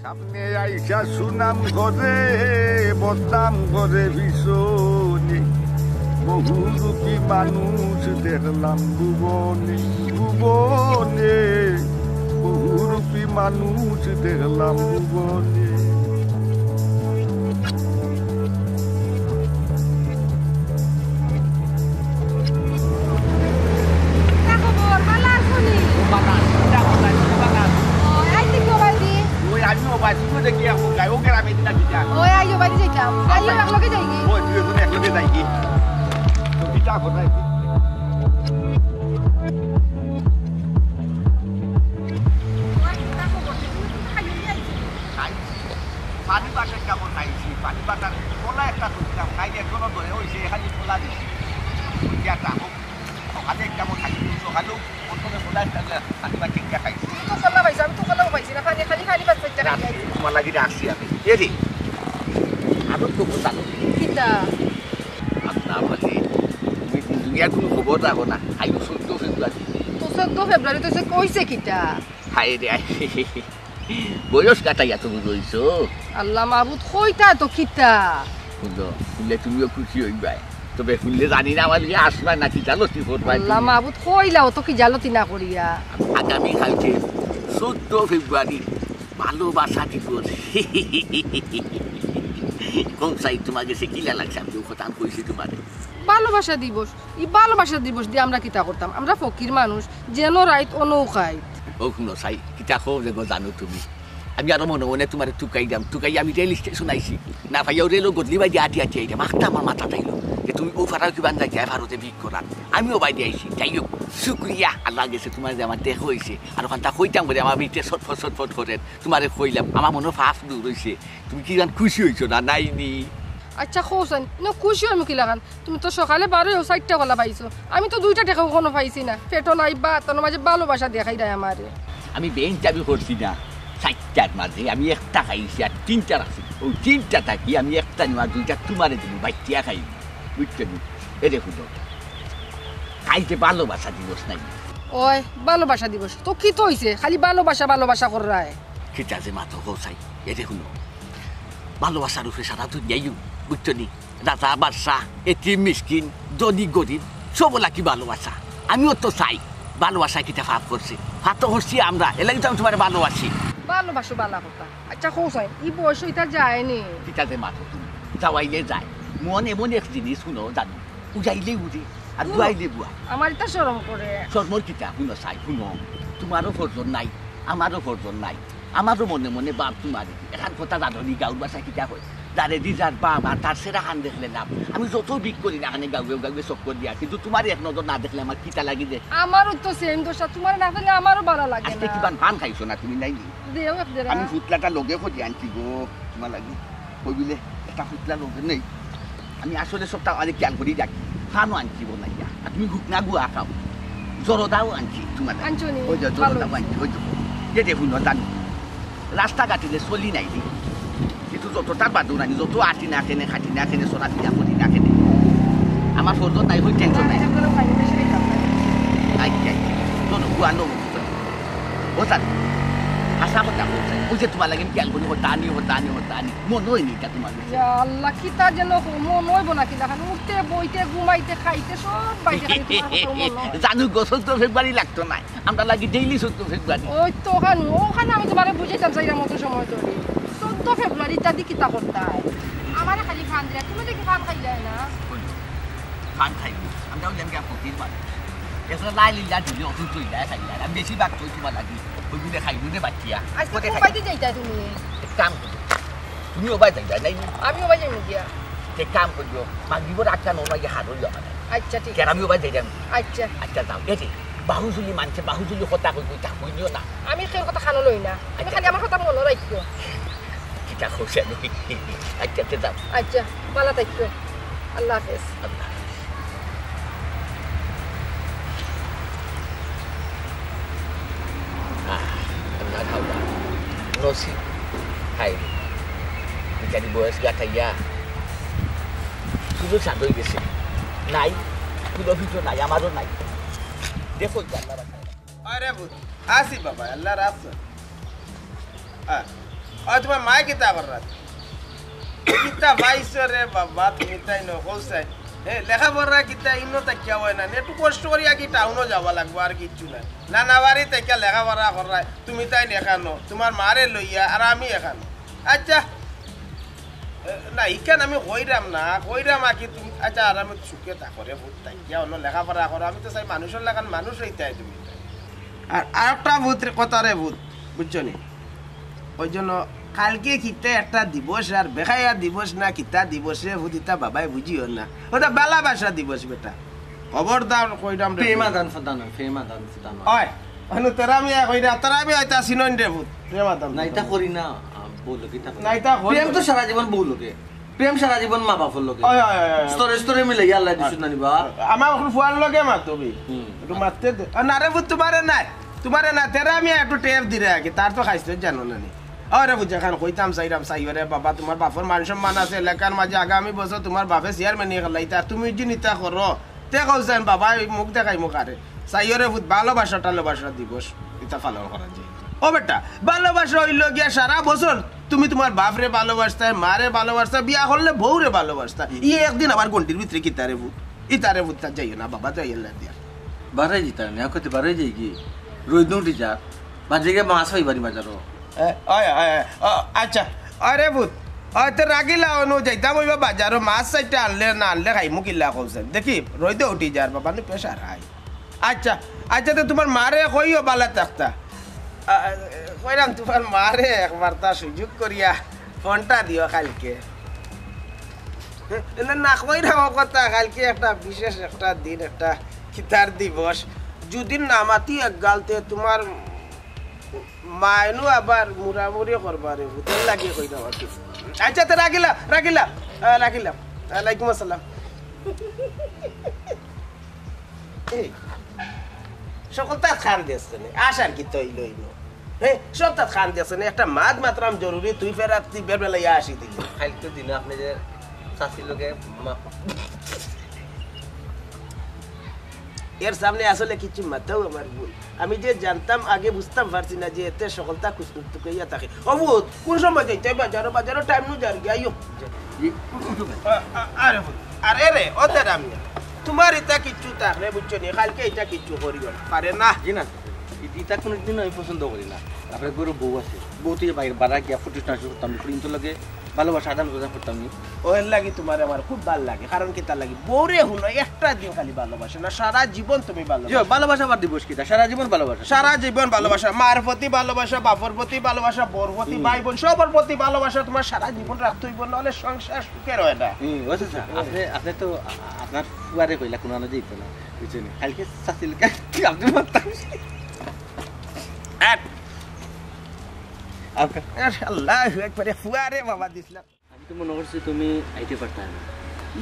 সামনে আইসা সুনাম করে বদনাম করে ভীষণে বহুরূপী মানুষ দেখলাম ভুবনে ভুবনে বহুরূপী মানুষ দেখলাম ভুবনে দেখি গায়ো গ্রামে দিনা কিটা ওই আইও বাড়ি যাইতাম আইও একলগে যাইগি ওই তুই তো একলগে যাইগি তো কিটা কোথায় পানি বাটার কেমন খাইছি পানি বাটার খোলা একটা তুলছিলাম খাই এখনো ধরে হয়েছে খালি খোলা দিচ্ছি একটা হোক সকালে কেমন খাইছি সকালেও প্রথমে খোলা একটা পানি বাটি খাইছি তো খোলা পাইছি আমি তো খোলাও পাইছি না খালি খালি খালি বাচ্চা খাইছি তোমার লাগি আসছি আমি এদি আমি তো জানো কিটা আপনার মানে তুমি দুনিয়ার কোনো খবর রাখো না আইও 14 ফেব্রুয়ারি তো 14 ফেব্রুয়ারি তো সে কইছে কিটা হায় রে বয়স কাটাইয়া তুমি কইছো আল্লাহ মাহবুদ কইতা তো কিটা বুঝলো শুনলে তুমিও খুশি হইবা তবে শুনলে জানি না আমার আসবা নাকি জানো কি করবা আল্লাহ মাহবুদ কইলাও তো কি জালতি না করিয়া আগামী কালকে 14 ফেব্রুয়ারি ভালোবাসা দিবস কোন সাই তোমাকে সে কিলা লাগছে আমি কথা কইছি তোমারে ভালোবাসা দিবস এই ভালোবাসা দিবস দিয়ে আমরা কিতা করতাম আমরা ফকির মানুষ যেন রাইত অনৌকাইত ও শুনো সাই কিতা খো যে জানো তুমি আমি আরো মনে মনে তোমার টুকাই দাম টুকাই আমি রেল স্টেশন আইছি না ভাইয়াও রেলও গদলি বাই দিয়ে আটি আইটা মাথা আমার মাথা তাইলো যে তুমি ও ফারাও কি বান্ধা যায় ভারতে বিক করার আমিও বাইরে আইছি যাই হোক শুক্রিয়া আল্লাহ গেছে তোমার যে আমার দেহ হয়েছে আর ওখানটা কইতাম বলে আমার ভিতরে ছটফট করে তোমারে কইলাম আমার মনে ফাফ দূর হয়েছে তুমি কি গান খুশি হয়েছো না নাইনি আচ্ছা খোসান না খুশি হইম কি লাগান তুমি তো সকালে 12:60টা কলা পাইছো আমি তো 2টা টাকা কোনো পাইছি না পেটো নাই বা তোর মাঝে ভালোবাসা দেখাই দেয় আমারে আমি বেঞ্চ চাবি করছি না 4টার মাঝে আমি একটা খাইছি আর 3টা রাখছি ওই 3টা থাকি আমি একটা নিয়ে 2টা তোমারে দিব বাইটিয়া খাই বুঝছো এ দেখো তো খাইতে ভালোবাসা দিবস নাই ওই ভালোবাসা দিবস তো কি তো হইছে খালি ভালোবাসা করায় ঠিক আছে মা তো হোসাই এ দেখো ভালোবাসার উপরে সারা দুনিয়াই বুঝছো নি রাজা বাদশাহ এতিম মিসকিন ধনী গরিব সবলা কি ভালোবাসা আমিও তো চাই ভালোবাসা কিটা ফাপ করছে ফাপ তো করছি আমরা এলাকি তো আমি তোমার ভালোবাসি ভালোবাসো বালা কথা আচ্ছা হোসাই এই বয়স এটা যায়নি ঠিক আছে মা তো তুমি যাওয়াইলে যায় মন এমন এক জিনিস শুনো জানো উজাইলে উঠে আর বুয়াইলে বুয়া আমার এটা শরম করে শর্মর কিটা শুনো চাই শুনো তোমারও ফর্জন নাই আমারও ফর্জন নাই আমারও মনে মনে বাপ তোমারে এখন কথা জানি গাঁর বাসা কিটা হয় যারে দি যার বাপ আর তার সেরা খান দেখলে নাম আমি যত বিক করি না এখানে গাঁয়ে চক্কর দিয়া কিন্তু তোমার এক নজর না দেখলে আমার কিটা লাগি যে আমারও তো সেম দোষা তোমার না খেলে আমারও ভালো লাগে আজকে না কিমান পান খাইছো না তুমি নাই দেও এক জেরা আমি ফুটলাটা লগে খুঁজি আনছি গো তোমার লাগি কই বিলে একটা ফুটলা লগে নেই আমি আসলে সবটা অনেক খেয়াল করি যাকি ফানও আনছি বনাইয়া আর তুমি ঘুকনা গুয়া খাও জরদাও আনছি তোমার আনছনি ওই যে জরদাও আনছি ওই যে দেখুন জানি রাস্তাঘাটে চলি নাই দি কিন্তু যতটা বাদু নানি যত আটি না কেনে খাটি না কেনে চলা দিয়া করি না কেনে আমার ফোরজন নাই হই টেনশন নাই আচ্ছা তোর গুয়া নো ও জান আশা কথা বলছে ওই যে তোমার লাগে খেয়াল করি হতানি মন হই নি তোমার আল্লাহ কি তা যেন মন হইব না কি দেখেন উঠতে বইতে ঘুমাইতে খাইতে সব বাইরে জানু গো 14 ফেব্রুয়ারি লাগতো না আমরা লাগি ডেইলি 14 ফেব্রুয়ারি ওই তো ওখানে আমি তোমারে বুঝাইতাম চাইরা মতো সময় ধরে 14 ফেব্রুয়ারি দাদি কিতা করতাই আমারে খালি খান দিলা তুমি দেখি খান খাই যায় না খান খাই আমরাও জানি কে প্রতিদিন মানে এসে লাইলি লাটি অসুস্থ হই যায় খাই আর বেশি ভাগ কই তোমার লাগি ওই বিলে খাই দুনে বাচ্চা আজকে কোপাইতে যাইতা তুমি কাম তুমিও বাই যাই নাই আমিও বাই যাই গিয়া তে কাম করিও মাগিব রাখা নো মাগি হারো যাবা আচ্ছা ঠিক আছে আমিও বাই যাই আচ্ছা যাও এটি বাহুজুলি মানছে বাহুজুলি কথা কই তা কইনিও না আমি কেন কথা খানো লই না তুমি খালি আমার কথা মনে রাখিও কিটা খুশি আমি আচ্ছা যাও আচ্ছা ভালো থাকো আল্লাহ হাফেজ আল্লাহ Rosi, hai, jadi bos gata ya. Sudah satu ini sih, naik, sudah video naik, amaron naik. Dia pun jalan. अरे बुत आसी बाबा अल्लाह राफ আর তোমার মায় কিতা করাত কিতা ভাইছো রে বাবা তুমি তাই নকৌসাই লেখাপড়া কিতা ইনো তাকিয়া হয় না একটু কষ্ট করিয়া কি টাউনও যাওয়া লাগবো আর কিচ্ছু নাই নানা বাড়ি তাকিয়া লেখাপড়া করাই তুমি তাই এখানো তোমার মারে লইয়া আর আমি এখানো আচ্ছা না ইখান আমি কইরাম আকি তুমি আচ্ছা আর আমি সুখে থাকরে ভূত তাকিয়া অন্য লেখাপড়া করো আমি তো চাই মানুষের লাগান মানুষ হইতাই তুমি আর আরেকটা ভূত কথা রে ভূত বুঝছো নি ওই জন্য কালকে কিতা একটা দিবস আর বেখাইয়া দিবস না কিতা দিবস রে ভূতিতা বাবাই বুঝিও না ওটা বেলা বাসা দিবস বেটা খবরদার কইরাম রে প্রেমাদান ফদান প্রেমাদান ফদান ওই অনু তেরামিয়া কইরা তেরামি আইতা সিনন রে ভূত প্রেমাদান না এটা করি না বলো কি তা না এটা প্রেম তো সারা জীবন বউলোকে প্রেম সারা জীবন মা বাপর লোকে ওই স্তরে স্তরে মিলে আল্লাহ দিছু না নিবা আমার এখন ফুয়ার লগে মা তুমি একটু মারতে দে না রে ভূত তোমারে না তেরামিয়া একটু টেপ দিরে আগে তার তো খাইছো জানো না নি আরে বুঝা খান কইতাম সাইরাম সাইরে বাবা তোমার বাপর মান সম্মান আছে এলাকার মাঝে আগামী বছর তোমার বাপে চেয়ারম্যান নিয়ে গেলাই তার তুমি যে নিতা করো তে কইছেন বাবা মুখ দেখাই মুখ আরে সাইরে ভূত ভালোবাসা দিবস এটা পালন করা যায় ও বেটা ভালোবাসা হইল গিয়া সারা বছর তুমি তোমার বাপরে ভালোবাসতা মারে ভালোবাসতা বিয়া করলে বউরে ভালোবাসতা একদিন আমার গন্টির ভিতরে কি তারে ভূত ইতারে ভূত যাইও না বাবা যাই আল্লাহ দিয়া বারে জিতা না কইতে বারে যাই কি রোজ নুটি যা বাজে গে মাছ হই বাড়ি বাজারো আচ্ছা আরে ভূত তো রাগিলা অনু যাইতাম ওই বাজারো মাছ চাইটা আনলে খাইমু কিল্লা কৌছেন দেখি রইতে উঠি যার বাবা নি পেশার হাই আচ্ছা তো তোমার মারে কইও বালা থাকতা কইরাম তোমার মারে একবার তা সুযোগ করিয়া ফোনটা দিও কালকে না কইরাম কথা কালকে একটা বিশেষ একটা দিন একটা খিতার দিবস যদি নামাতি এক গালতে তোমার মায়নু আবার মুরামুরি করবারে ভূতের লাগিয়ে কই দাও আচ্ছা তো রাখিলাম আলাইকুম আসসালাম সকল তার খান দিয়েছে আসার কি তৈল সব তার খান দিয়েছে একটা মাদ মাত্রাম জরুরি তুই ফেরাত বেলা আসি দিলি খাইল তো দিন আপনি যে চাষি লোকে এর সামনে আসলে কিছু মাথাও আমার ভুল আমি যে জানতাম আগে বুঝতাম পারছি না যে এতে সকলটা কুচকুচকুইয়া থাকে অবুত কোন সময় যাইতে বাজারো টাইম নু যার গিয়াইও আরে রে ওদের আমি তোমার এটা কিচ্ছু থাকলে বুঝছো নি কালকে এটা কিচ্ছু করিও পারে না জি না এটা কোনোদিন আমি পছন্দ করি না আপনার গরু বউ আছে বউ থেকে বাইরে বাড়া গিয়া ফুটিস না করতাম কিন্তু লাগে ভালোবাসা আদান প্রদান করতাম ওর লাগি তোমার আমার খুব ভালো লাগে কারণ কি তার লাগে বউরে হুনো একটা দিন খালি ভালোবাসে না সারা জীবন তুমি ভালোবাসা আবার দিবস কি সারা জীবন ভালোবাসা মার প্রতি ভালোবাসা বাপর প্রতি ভালোবাসা বোর প্রতি ভাই বোন সবার প্রতি ভালোবাসা তোমার সারা জীবন রাখতে হইব নাহলে সংসার সুখের হয় না আপনি তো আপনার ফুয়ারে কইলা কোনো যেত না বুঝছেন কালকে চাষিল আপনি আল্লাহ একবারে ফুয়ারে বাবা দিছিলাম আমি তো মনে করছি তুমি আইতে পারতা না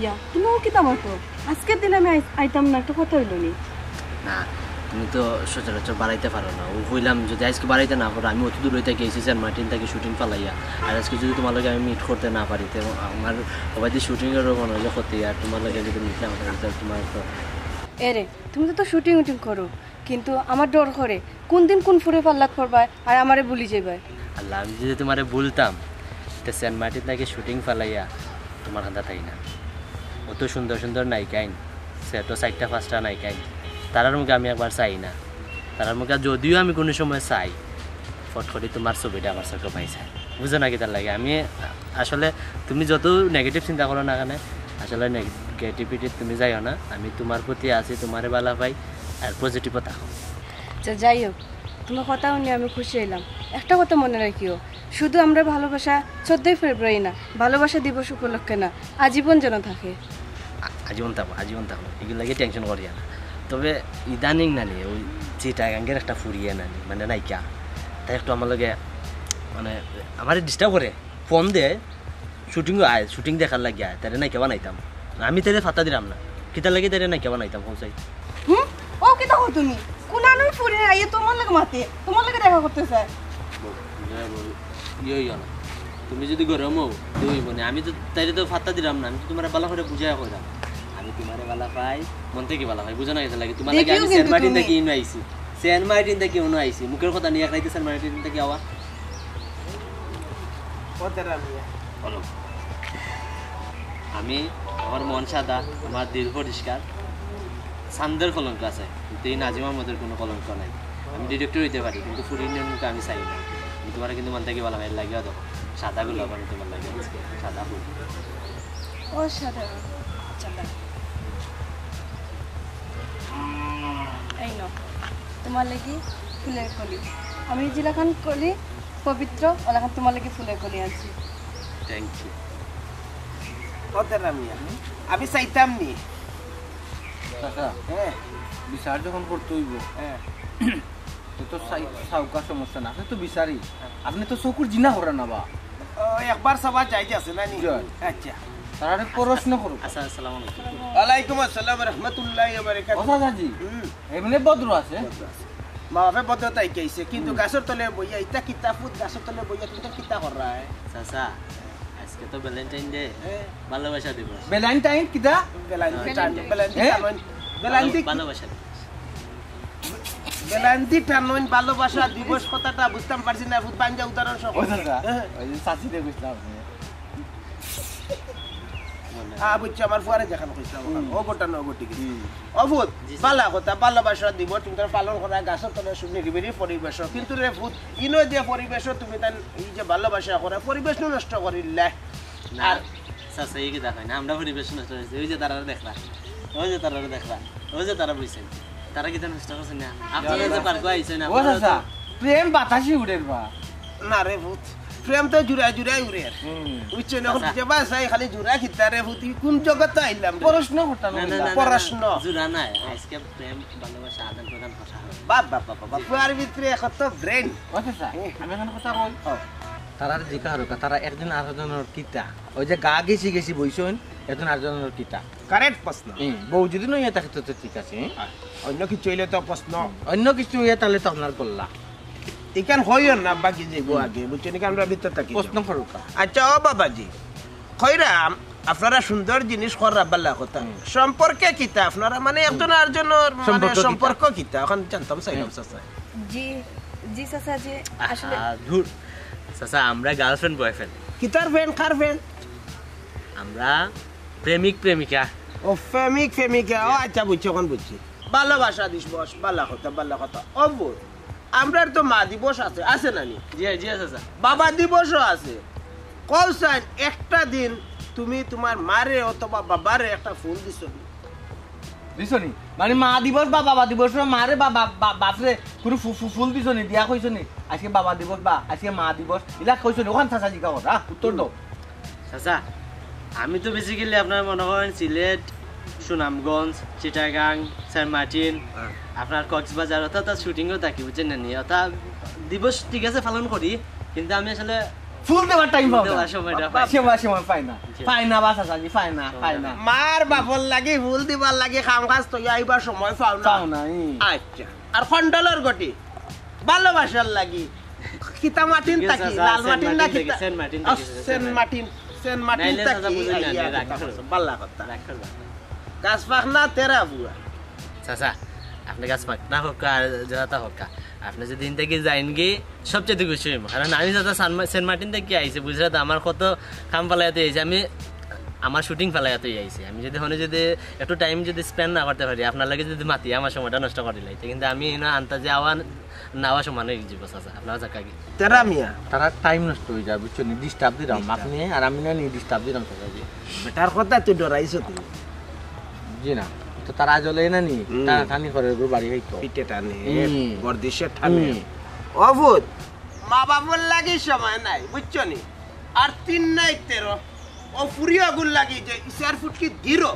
ইয়া তুমিও কি তামাতো আজকের দিন আমি আইতাম না একটু কথা হইল নি না তুমি তো সচরাচর বাড়াইতে পারো না ও কইলাম যদি আজকে বাড়াইতে না পারো আমি অত দূর হইতে গেছি সেন্ট মার্টিন থেকে শুটিং পালাইয়া আর আজকে যদি তোমার লগে আমি মিট করতে না পারি তো আমার সবাই শুটিংয়েরও মনে হয় ক্ষতি আর তোমার লগে যদি মিট না পারি তোমার তো এরে তুমি তো শুটিং উটিং করো কিন্তু আমার ডর করে কোন দিন কোন ফুরে পাল্লাত পড়বা আর আমারে ভুলি যাইবা আল্লাহ আমি যদি তোমারে বলতাম তো সেন্ট মার্টিন থেকে শুটিং পালাইয়া তোমার হাতে থাকি না অত সুন্দর সুন্দর নায়িকাইন সেটো 4টা 5টা নায়িকাইন তারার মুখে আমি একবার চাই না তারার মুখে যদিও আমি কোনো সময় চাই ফট করে তোমার ছবিটা আমার চোখে পাইছে বুঝো না কি তার লাগে আমি আসলে তুমি যত নেগেটিভ চিন্তা করো না কেন আসলে নেগেটিভিটি তুমি যাইও না আমি তোমার প্রতি আছি তোমারে ভালো পাই আর পজিটিভও থাকো যাই হোক তোমার কথা শুনে আমি খুশি হইলাম একটা কথা মনে রাখিও শুধু আমরা ভালোবাসা 14 ফেব্রুয়ারি না ভালোবাসা দিবস উপলক্ষে না আজীবন যেন থাকে আজীবন থাকো এগুলো লাগে টেনশন করিয়া না তবে ইদানিং নানি ওই চিটাগাঙ্গের একটা ফুরিয়ে নানি মানে নায়িকা তাই একটু আমার লগে মানে আমার ডিস্টার্ব করে ফোন দেয় শুটিং দেখার লাগে আয় তারে নায়িকা বানাইতাম আমি তারে ফাতা দিলাম না কিতা লাগে তারে নায়িকা বানাইতাম পৌঁছাই ও কি তাও তুমি কোনানো ফুরে আইয়ে তোমার লাগে মাতে তোমার লাগে দেখা করতে চায় ইয়ে না তুমি যদি গরম হও তুই মানে আমি তো তাইলে তো ফাতা দিলাম না আমি তো তোমার ভালো করে বুঝাই কইলাম আমি তোমারে ভালো পাই মন থেকে ভালো পাই বুঝো না গেছে লাগে তোমার লাগে আমি সেন্ট মার্টিন থেকে ইনো আইছি সেন্ট মার্টিন থেকে ইনো আইছি মুখের কথা নিয়ে রাইতে সেন্ট মার্টিন থেকে আওয়া ওদের আমি বলো আমি আমার মন সাদা আমার দিল পরিষ্কার সান্দের কলঙ্ক আছে কিন্তু এই নাজিম আহমদের কোনো কলঙ্ক নাই আমি ডিরেক্টর হইতে পারি কিন্তু ফুড ইন্ডিয়ান মুখে আমি চাই না আমি তোমার কিন্তু মন থেকে বলা ভাই লাগিয়ে দেখো সাদা গোলাপ আমি তোমার লাগে সাদা ফুল অসাধারণ চলো এই নাও তোমার লাগি ফুলের কলি আমি যেলাখান কলি পবিত্র ওলাখান তোমার লাগি ফুলের কলি আনছি থ্যাংক ইউ ওদের আমি চাইতাম নি কাকা হ্যাঁ বিচার যখন করতে হইব হ্যাঁ তো তো সাউকা সমস্যা না আপনি তো বিচারি আপনি তো চকুর জিনা করেন না বা একবার সবার যাইতে আছে না নি জয়। আচ্ছা তারা প্রশ্ন করুক আচ্ছা আসসালামু আলাইকুম ওয়ালাইকুম আসসালাম রহমতুল্লাহি ওয়া বারাকাতুহু কথা দাজি এমনি বদ্র আছে মা বাপে বদতাই কেছে কিন্তু গাছের তলে বইয়া ইটা কিতাবত গাছের তলে বইয়া তুমি কিতা করা চাচা আজকে তো ভ্যালেন্টাইন ডে ভালোবাসা দিবস ভ্যালেন্টাইন কিটা বেলান্তি টানন ভালোবাসা দিবস কথাটা বুঝতাম পারছি না ভূত বাঞ্জা উদাহরণ সহ ওই দাদা ওই যে চাচিতে কইছিলাম বুঝছি আমার ফুয়ারে দেখানো কইছিলাম ও গোটা ন গোটি অভূত বালা কথা ভালোবাসা দিব তুমি তার পালন করা গাছের তলে শুনে নিবিড়ি পরিবেশ কিন্তু রে ভূত ইনো যে পরিবেশ তুমি তার এই যে ভালোবাসা করা পরিবেশ নষ্ট করিলে আর চাচা এই কি দেখায় না আমরা পরিবেশ নষ্ট হয়েছে ওই যে তারা দেখলা ওই যে তারা দেখলা ওই যে তারা বুঝছেন তারা কি নষ্ট করছে না আপনারা যে পার্ক আইছেন ও চাচা প্রেম বাতাসি উড়ের বা না রে ভূত প্রেম তো জুড়াই জুড়াই উড়ে বুঝছেন এখন যে বাসাই খালি জুড়া খিতা রে ভূত কোন জগতে আইলাম প্রশ্ন করতাম না না না প্রশ্ন জুরা নাই আজকে প্রেম ভালোবাসা আদান প্রদান কথা হবে বাবা বাবা বাবা ফুয়ার ভিতরে কত ব্রেন ও চাচা আমি এখন কথা কই তারা জিকা হারুকা তারা একজন আরেকজনের কিতা ওই যে গা গেছি গেছি বইছেন একজন আরেকজনের কিতা কারেক্ট প্রশ্ন বউ যদি নয় থাকে তো ঠিক আছে অন্য কিছু হইলে তো প্রশ্ন অন্য কিছু ইয়ে তাহলে তো আপনার করলা এখান হইও না বাকি যাইব আগে বুঝছেন কি আমরা ভিতর থাকি প্রশ্ন করুকা আচ্ছা ও বাবাজি খৈরাম আপনারা সুন্দর জিনিস করা বালা কথা সম্পর্কে কিতা আপনারা মানে একজন আরেকজনের মানে সম্পর্ক কিতা এখন জানতাম চাইলাম চাচা জি জি চাচা জি আসলে ধুর চাচা আমরা গার্লফ্রেন্ড বয়ফ্রেন্ড কিতার ফ্রেন্ড কার ফ্রেন্ড আমরা প্রেমিক প্রেমিকা ও প্রেমিকা ও আচ্ছা বুঝছি এখন বুঝছি ভালোবাসা দিবস বালা কথা অবুর আমরার তো মা দিবস আছে আছে নানি জি জি চাচা বাবা দিবসও আছে কৌশান একটা দিন তুমি তোমার মারে অথবা বাবারে একটা ফুল দিছো দিছনি মানে মা দিবস বা বাবা দিবস মারে বা বাপরে কোনো ফুল দিছনি দিয়া কইছনি আজকে বাবা দিবস বা আজকে মা দিবস ইলা কইছনি ওখান চাচা জিকা কথা উত্তর দাও চাচা আমি তো বেসিক্যালি আপনার মনে করেন সিলেট সুনামগঞ্জ চিটাগাং সেন্ট মার্টিন আপনার কক্সবাজার অর্থাৎ শুটিংও থাকি বুঝছেন না অর্থাৎ দিবস ঠিক আছে পালন করি কিন্তু আমি আসলে ফুল দেওয়ার টাইম পাও দেওয়ার সময়টা সময় পাই না বা চাচা জি পাই না মার বাপর লাগি ফুল দিবার লাগি কাম কাজ তো আইবার সময় পাও না আচ্ছা আর খন্ডলর গটি ভালোবাসার লাগি কিতা মাটিন থাকি লাল মাটিন না কিতা সেন্ট মাটিন থাকি বাল্লা কথা গাছ পাক না তেরা বুয়া চাচা আপনি গাছ পাক না হোক আর যাতা হোক আপনি যদি দিন থেকে যাইন গিয়ে সবচেয়ে খুশি হইব কারণ আমি চাচা সেন্ট মার্টিন থেকে আইছি বুঝলে তো আমার কত কাম পালাইতে আইছি আমি আমার শুটিং ফেলাইতে আইছি আমি যদি হনে যদি একটু টাইম যদি স্পেন্ড না করতে পারি আপনার লাগে যদি মাতি আমার সময়টা নষ্ট করে লাইতে কিন্তু আমি না আন্তাজে নাওয়া সমান হয়ে যাব চাচা আপনারা জাকা কি তেরা মিয়া তারা টাইম নষ্ট হয়ে যায় বুঝছো নি ডিস্টার্ব দিলাম আপনি আর আমি না নি ডিস্টার্ব দিলাম চাচা জি বেটার কথা তুই ডরাইছো তুমি জি না তো তারা জলে না নি টানা টানি করে বাড়ি হইতো পিঠে টানে বর্দিশে টানে অভূত মা বাবার লাগি সময় নাই বুঝছো নি আর 3 নাই 13 ও ফুরিয়া গুল লাগি যে ইসার ফুটকি দিরো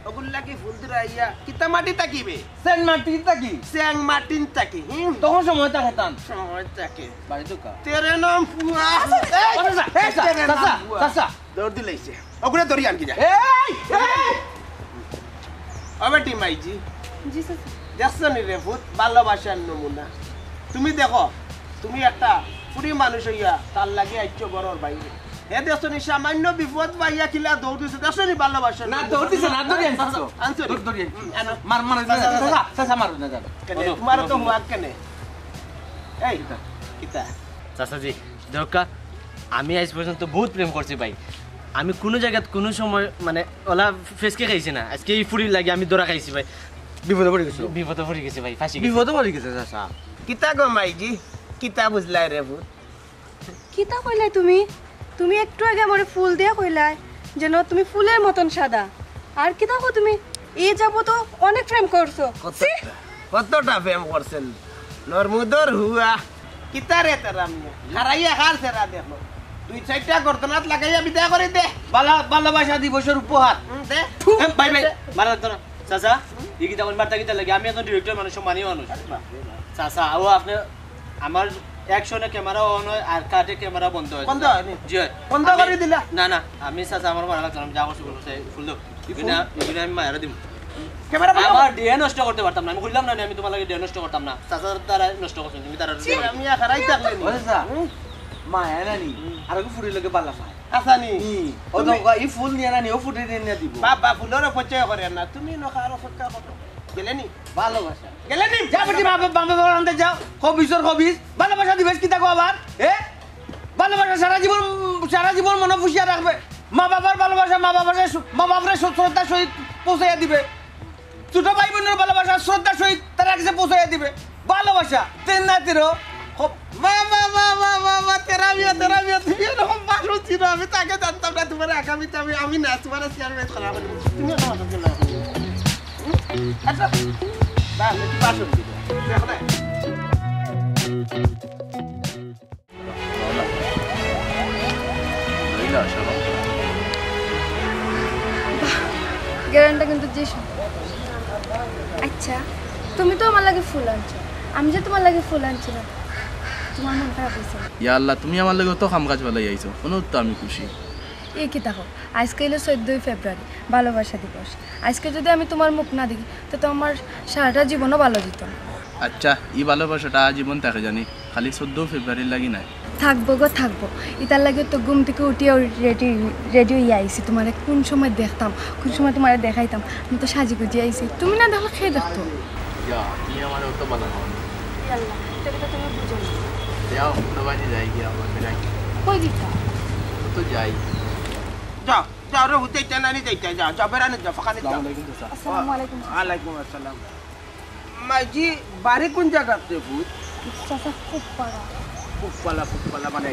ওগুল লাগি ফুল দিরা ইয়া কিতা মাটি তাকিবে সেন্ট মার্টিন থাকি স্যাং মার্টিন তাকি তখন সময় থাকে তান সময় তাকে বাড়ি তো কা তেরে নাম ফুয়া চাচা দৌড় দিলাইছে ওগুলা দড়ি আনকি যা এই অবেটি মাইজি জি চাচা দেখছো নি রে ভূত ভালোবাসার নমুনা তুমি দেখো তুমি একটা পুরি মানুষ হইয়া তার লাগে আইছো বড়র বাইরে হে দেখছো নি সামান্য বিপদ পাইয়া কিলা দৌড় দিছে দেখছো নি ভালোবাসা না দৌড় দিছে না দৌড়ি আনছো দৌড়ি মার চাচা মার না যাবে কেনে তোমার তো হুয়া কেনে এই কিতা চাচা জি দরকার আমি আজ পর্যন্ত বহুত প্রেম করছি ভাই আমি কোনো জায়গাত কোনো সময় মানে ওলা ফেসকে খাইছি না আজকে এই ফুড়ির লাগে আমি দৌড়া খাইছি ভাই বিপদে পড়ে গেছো বিপদে পড়ে গেছি ভাই ফাঁসি গেছি। বিপদে পড়ে গেছে চাচা কিতা গো মাইজি কিতা বুঝলাই রে ভূত কিতা কইলাই তুমি তুমি একটু আগে আমারে ফুল দিয়া কইলাই যেন তুমি ফুলের মতন সাদা আর কিতা কো তুমি এই যাব তো অনেক প্রেম করছো কতটা প্রেম করছেন নরমুদর হুয়া কিতা রে তারা মিয়া হারাইয়া খাল সেরা দেখো দুই চারটা গর্দনাত লাগাইয়া বিদায় করে দে ভালোবাসা দিবসের উপহার দে ভাই ভাই মারা লাগতো না চাচা এই গীতা কোন বার্তা গীতা লাগে আমি এখন ডিরেক্টর মানুষ মানি মানুষ চাচা ও আপনি আমার অ্যাকশনে ক্যামেরা অন হয় আর কাটে ক্যামেরা বন্ধ হয় বন্ধ হয়নি? জি হয়। বন্ধ আমি- করে দিলা? না না আমি চাচা আমার মারা লাগতো না, আমি যা করছি করছি ফুল দাও এগুলো আমি মায়েরা দিব ক্যামেরা বন্ধ আমার ডিএ নষ্ট করতে পারতাম না আমি বললাম না আমি তোমার লাগে ডিএ নষ্ট করতাম না চাচার দ্বারা নষ্ট করছেন তুমি তারা আমি হারাই থাকলে নি চাচা মায়া নানি আর ফুড়ি লগে পাল্লা পায় আসানি ও তো এই ফুল নিয়ে নানি ও ফুটে নিয়ে দিব বাবা ফুলের পচয় করে না তুমি নখা আর সক্কা করো গেলেনি ভালোবাসা গেলেনি যা বেটি বাবা বাবা বারান্দে যাও খবিসর খবিস ভালোবাসা দিবেস কি তাকো আবার ভালোবাসা সারা জীবন মনে ফুসিয়া রাখবে মা বাবার ভালোবাসা মা বাবার শ্রদ্ধার সহিত পৌঁছাইয়া দিবে ছোট ভাই বোনের ভালোবাসা শ্রদ্ধার সহিত তারা কাছে পৌঁছাইয়া দিবে ভালোবাসা তেন না তেরো বাবা তেরা মিয়া তুমি এরকম বাসন ছিল আমি তাকে জানতাম না তোমার আগামীতে আমি না তোমার চেয়ারম্যান করা হবে তুমি এরকম বাসন ছিল আচ্ছা বাসন ছিল দেখো না গ্যারান্টা কিন্তু যে আচ্ছা তুমি তো আমার লাগে ফুল আনছো আমি যে তোমার লাগে ফুল আনছি না তোমার মন খারাপ হয়েছে ইয়া আল্লাহ তুমি আমার লগে তো কাম কাজ ভালাই আইছো কোনো তো আমি খুশি এই কি দেখো আজকে হলো 14ই ফেব্রুয়ারি ভালোবাসা দিবস আজকে যদি আমি তোমার মুখ না দেখি তো আমার সারাটা জীবনও ভালো যেত না আচ্ছা এই ভালোবাসাটা আজীবন থাকে জানি খালি 14 ফেব্রুয়ারি লাগি নাই থাকবো গো থাকবো ইতার লাগে তো ঘুম থেকে উঠিয়ে রেডি হয়ে আইসি তোমার কোন সময় দেখতাম কোন সময় তোমার দেখাইতাম আমি তো সাজি গুজি আইসি তুমি না দেখো খেয়ে দেখতো ইয়া তুমি আমার অত ভালো নাও তুমি বুঝো না যাও কোনো বাজে যাই গিয়া আমার বেলাই কই দিতা তো যাই যাও যাও রে হুতে ইটা নানি যাইতা যাও যাও বেরানি যাও ফাঁকানি যাও আসসালামু আলাইকুম ওয়ালাইকুম আসসালাম মাইজি বাড়ি কোন জায়গাতে ভূত চাচা খুব পাড়া ফুকপালা মানে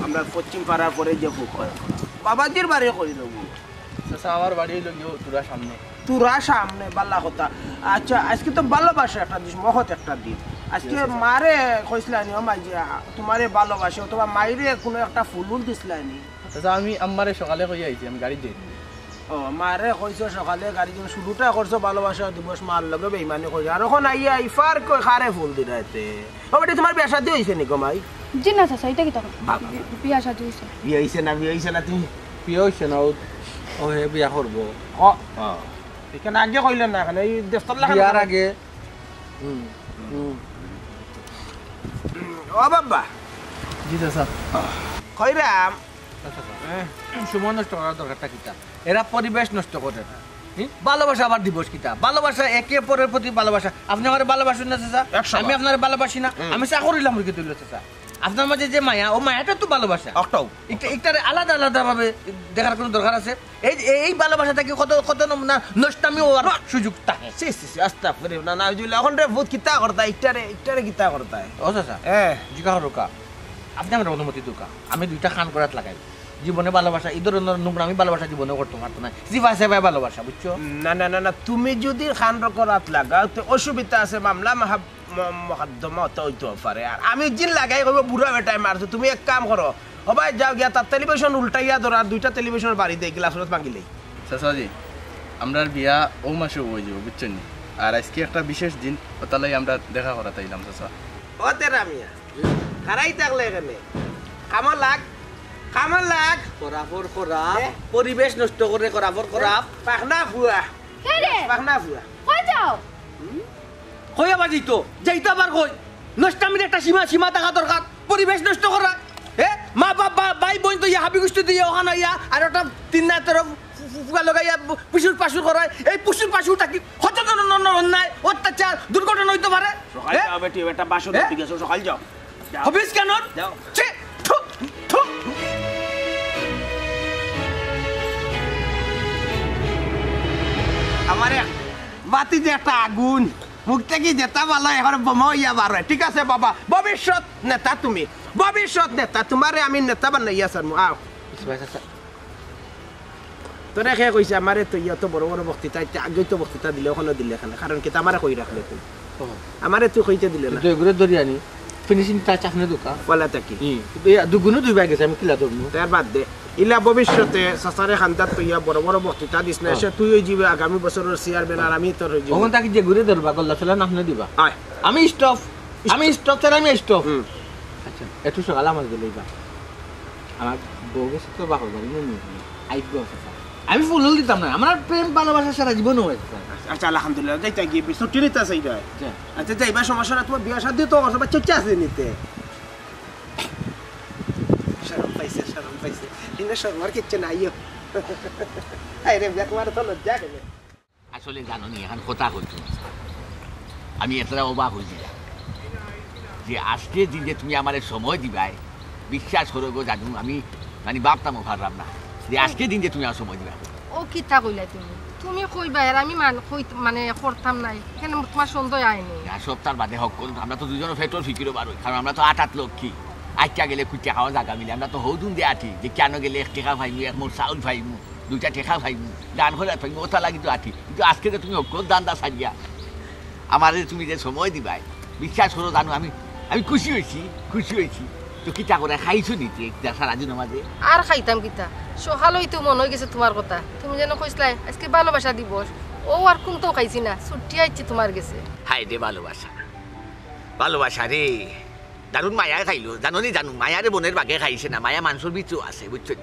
আমরা পশ্চিম পাড়ার পরে যে ফুকপালা বাবাজির বাড়ি কই দেবো আচ্ছা আমার বাড়ি হইল গিয়ে তোরা সামনে তোরা সামনে বাল্লা কথা আচ্ছা আজকে তো ভালোবাসা একটা দিন মহৎ একটা দিন আজকে মারে কইসলানি ও মাইজি তোমারে ভালোবাসে অথবা মাইরে কোনো একটা ফুল দিসলানি আচ্ছা আমি আমারে সকালে কই আইছি আমি গাড়ি যাই ও মারে কইছো সকালে গাড়ি যখন শুরুটা করছো ভালোবাসা দিবস মার লগে বেইমানি কইছো আর এখন আইয়া ইফার কই খারে ফুল দিরাইতে ও বেটি তোমার বিয়া শাদী হইছে নি গো মাই জি না চাচা এটা কি তখন বিয়া সাজি হয়েছে বিয়া হইছে না তুমি প্রিয় হইছে না ও হে বিয়া করবো ও এখানে আগে কইলেন না এখানে এই দেশতলা বিয়ার আগে ও বাবা জি চাচা কইরাম সময় নষ্ট করার দরকারটা কিতা এরা পরিবেশ নষ্ট করে না ভালোবাসা আবার দিবস কিতা ভালোবাসা একে অপরের প্রতি ভালোবাসা আপনি আমার ভালোবাসেন না চাচা 100 আমি আপনার ভালোবাসি না আমি চা করিলাম মুরগি তুলল চাচা আপনার মাঝে যে মায়া ও মায়াটা তো ভালোবাসা অক্টাও একটারে আলাদা আলাদা ভাবে দেখার কোনো দরকার আছে এই ভালোবাসা থেকে কত না নষ্টামি হওয়ার সুযোগ থাকে সি আস্তাগফিরুল্লাহ না নাউজুবিল্লাহ এখন রে বহুত কিতা করতা ইটারে কিতা করতা ও চাচা জিকা রোকা আপনি আমার অনুমতি দোকা আমি দুইটা খান করাত লাগাই জীবনে ভালোবাসা এই ধরনের নোংরামি ভালোবাসা জীবনে করতে পারতো না জিভা সেবাই ভালোবাসা বুঝছো না তুমি যদি খান করাত লাগাও তো অসুবিধা আছে মামলা মকদ্দমা তো হইতে পারে আর আমি জিন লাগাই কইব বুড়া বেটায় মারছো তুমি এক কাম করো হবাই যাও গিয়া তার টেলিভিশন উল্টাইয়া ধরা দুইটা টেলিভিশনের বাড়ি দেই গ্লাসরত ভাঙিলেই চাচাজি আমরার বিয়া ও মাসে হয়ে যাবো বুঝছেন নি আর আজকে একটা বিশেষ দিন ওতালাই আমরা দেখা করা তাইলাম চাচা ও তেরা মিয়া খারাই থাকলে এখানে কামাল লাগ করাফর করাপ পরিবেশ নষ্ট করে করাফর করাপ পাখনা ফুয়া রে পাখনা ফুয়া কই যাও কই আবার যাইতো আবার কই নষ্টামির একটা সীমা থাকা দরকার পরিবেশ নষ্ট করা মা বাবা ভাই বোন তো ইয়া হাবি গুষ্টি দিয়ে ওখানে ইয়া আর একটা তিন না তরফ ফুকা লগাইয়া পুষুর পাশুর করায় এই পুষুর পাশুটা কি সচেতন অন্যায় অত্যাচার দুর্ঘটনা হইতে পারে সকাল যাও বেটি বেটা বাসন ঠিক আছে সকাল যাও হবিস কেন যাও ছি, থু, থু। আমারে বাতি যে একটা আগুন মুখ থেকে যেটা ভালো এখন বোমা হইয়া বার হয় ঠিক আছে বাবা ভবিষ্যৎ নেতা তুমি ভবিষ্যৎ নেতা তোমারে আমি নেতা বানাইয়া স্যার আও তোরা খেয়ে কইছে আমারে তো ইয়া তো বড় বড় বক্তৃতা আগে তো বক্তৃতা দিলে ওখানে দিলে এখানে কারণ কি আমারে কই রাখলে তুই আমারে তুই কইতে দিলে না এগুলো ধরি আনি ফিনিশিং টাচ আপনি দোকা বলা থাকি দুগুণও দুই বাই গেছে আমি কিলা ধরবো তার বাদ দে ইলা ভবিষ্যতে সাসারে খান্দাত তৈয়া বড় বড় বক্তৃতা দিস না এসে তুই ওই যাবে আগামী বছরের চেয়ারম্যান আর আমি তোর হয়ে ওখান থেকে যে ঘুরে ধরবা গল্লা ফেলা আপনি দিবা আয় আমি স্টপ ছাড়া আমি স্টপ আচ্ছা একটু সকালে আমার দিলে আমার বউ গেছে তো বাপর বাড়ি আইব আমি ফুল দিতাম না আমার প্রেম ভালোবাসা সারা জীবন হয়েছে আচ্ছা আলহামদুলিল্লাহ যাইতা গিয়ে ছুটি নিতে চাই আচ্ছা যাইবা সমস্যা না তোমার বিয়া শাদি তো সবাই চর্চা আছে নিতে শরম পাইছে ইনা শর্মার কিচ্ছু নাইও আরে ব্যাক মার তো লজ্জা কেন আসলে জানো নি এখন কথা হচ্ছে আমি এতটা অবাক হয়েছি যে আজকে দিন যে তুমি আমার সময় দিবাই বিশ্বাস করো গো জানু আমি মানে ভাবতামও পারলাম না যে আজকে দিন যে তুমি আমার সময় দিবা ও কিতা কইলা তুমি কইবা আর আমি মানে করতাম নাই কেন তোমার সন্দেহ আইনি সপ্তাহ বাদে হক করুন আমরা তো দুজনে পেট্রোল ফিকিরও পারো কারণ আমরা তো 8 লক্ষী আটটা গেলে কুইটা খাওয়া জায়গা মিলে আমরা তো হৌদুন দিয়ে আঠি যে কেন গেলে 1 টাকা পাইমু 1 মোট চাউল পাইমু 2টা টাকা পাইমু দান করে পাইমু ওটা লাগি তো আঠি কিন্তু আজকে যে তুমি হকল দান্দা সারিয়া আমারে তুমি যে সময় দিবাই বিশ্বাস করো জানো আমি খুশি হয়েছি তো কিতা করে খাইছো নিতে একটা সারাদিনের মাঝে আর খাইতাম কিতা সকাল হইতে মন হয়ে গেছে তোমার কথা তুমি যেন কইসলাই আজকে ভালোবাসা দিবস ও আর কোন তো খাইছি না ছুটি আইছি তোমার গেছে হাই রে ভালোবাসা রে দারুণ মায়া খাইলো জানো মায়ারে বোনের বাগে খাইছে না মায়া মানুষের ভিতরেও আছে বুঝছো